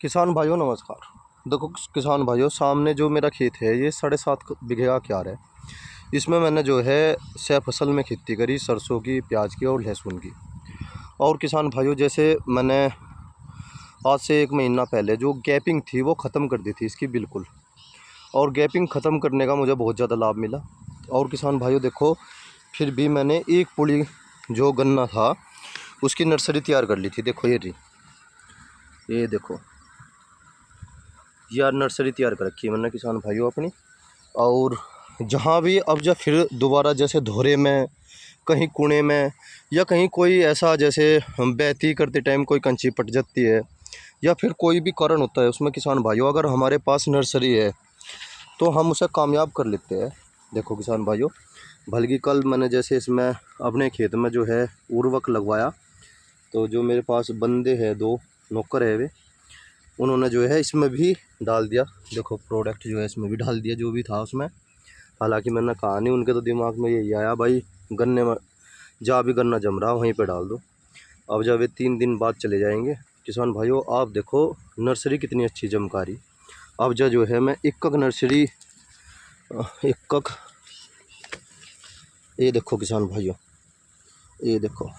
किसान भाइयों नमस्कार। देखो किसान भाइयों, सामने जो मेरा खेत है ये 7.5 बीघे का क्यार है। इसमें मैंने जो है सह फसल में खेती करी, सरसों की, प्याज की और लहसुन की। और किसान भाइयों, जैसे मैंने आज से 1 महीना पहले जो गैपिंग थी वो ख़त्म कर दी थी इसकी बिल्कुल। और गैपिंग ख़त्म करने का मुझे बहुत ज़्यादा लाभ मिला। और किसान भाइयों देखो, फिर भी मैंने एक पुली जो गन्ना था उसकी नर्सरी तैयार कर ली थी। देखो ये रही, ये देखो यार, नर्सरी तैयार कर रखी है मैंने किसान भाइयों अपनी। और जहाँ भी अब जब फिर दोबारा जैसे धोरे में, कहीं कुएं में, या कहीं कोई ऐसा जैसे हम बहती करते टाइम कोई कंची पट जाती है, या फिर कोई भी कारण होता है उसमें किसान भाइयों, अगर हमारे पास नर्सरी है तो हम उसे कामयाब कर लेते हैं। देखो किसान भाइयों, बल्कि कल मैंने जैसे इसमें अपने खेत में जो है उर्वरक लगवाया, तो जो मेरे पास बंदे हैं, 2 नौकर है वे, उन्होंने जो है इसमें भी डाल दिया। देखो प्रोडक्ट जो है इसमें भी डाल दिया जो भी था उसमें। हालांकि मैंने कहा नहीं, उनके तो दिमाग में यही आया भाई गन्ने में जहाँ भी गन्ना जम रहा वहीं पे डाल दो। अब जब ये 3 दिन बाद चले जाएंगे किसान भाइयों, आप देखो नर्सरी कितनी अच्छी चमकारी। अब जो है मैं एक नर्सरी, एक ये देखो किसान भाइयों, ये देखो,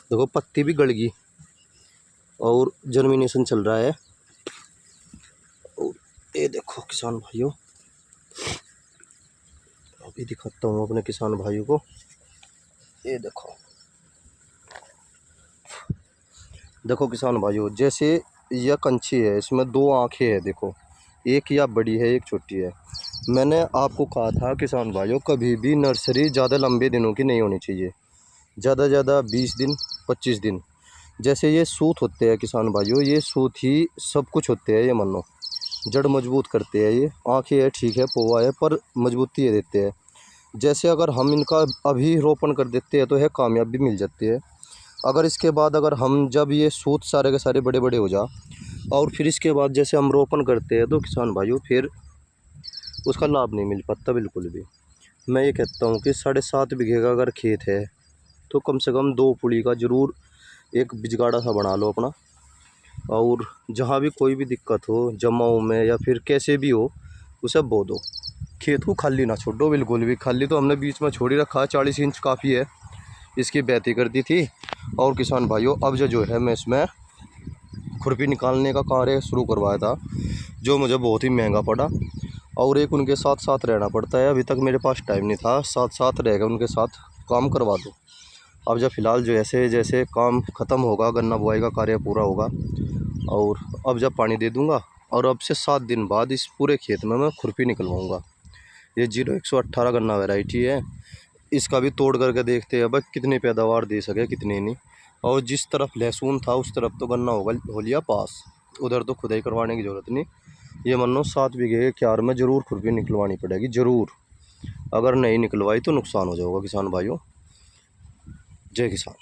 देखो पत्ती भी गड़ गई और जर्मिनेशन चल रहा है। और ये देखो किसान भाइयों, अभी दिखाता हूँ अपने किसान भाइयों को। ये देखो, देखो किसान भाइयों, जैसे यह कंची है, इसमें 2 आँखें हैं। देखो, एक या बड़ी है, एक छोटी है। मैंने आपको कहा था किसान भाइयों, कभी भी नर्सरी ज़्यादा लंबे दिनों की नहीं होनी चाहिए। ज़्यादा ज़्यादा 20 दिन, 25 दिन। जैसे ये सूत होते हैं किसान भाइयों, ये सूत ही सब कुछ होते हैं। ये मानो जड़ मजबूत करते हैं। ये आँखें है, ठीक है, पौवा है, पर मजबूती ये देते हैं। जैसे अगर हम इनका अभी रोपण कर देते हैं तो यह कामयाबी मिल जाती है। अगर इसके बाद अगर हम जब ये सूत सारे के सारे बड़े बड़े हो जा, और फिर इसके बाद जैसे हम रोपण करते हैं तो किसान भाइयों फिर उसका लाभ नहीं मिल पाता बिल्कुल भी। मैं ये कहता हूँ कि 7.5 बीघे का अगर खेत है तो कम से कम 2 पुली का ज़रूर एक बिजगाड़ा सा बना लो अपना। और जहाँ भी कोई भी दिक्कत हो, जमाव में या फिर कैसे भी हो, उसे बो दो। खेत को खाली ना छोड़ो बिल्कुल भी। खाली तो हमने बीच में छोड़ ही रखा है, 40 इंच काफ़ी है। इसकी बेहती कर दी थी। और किसान भाइयों, अब जो है मैं इसमें खुरपी निकालने का कार्य शुरू करवाया था, जो मुझे बहुत ही महंगा पड़ा। और एक उनके साथ साथ रहना पड़ता है। अभी तक मेरे पास टाइम नहीं था, साथ साथ रहेगा उनके साथ काम करवा दो। अब जब फ़िलहाल जो ऐसे जैसे काम ख़त्म होगा, गन्ना बुआई का कार्य पूरा होगा, और अब जब पानी दे दूँगा, और अब से 7 दिन बाद इस पूरे खेत में मैं खुरपी निकलवाऊँगा। ये 0118 गन्ना वैरायटी है। इसका भी तोड़ करके देखते हैं अब कितनी पैदावार दे सके, कितनी नहीं। और जिस तरफ लहसुन था उस तरफ तो गन्ना होगा, हो लिया पास, उधर तो खुदाई करवाने की ज़रूरत नहीं। ये मानो 7 बीघे के क्यार में ज़रूर खुरपी निकलवानी पड़ेगी, ज़रूर। अगर नहीं निकलवाई तो नुकसान हो जाएगा किसान भाइयों। जय किसान।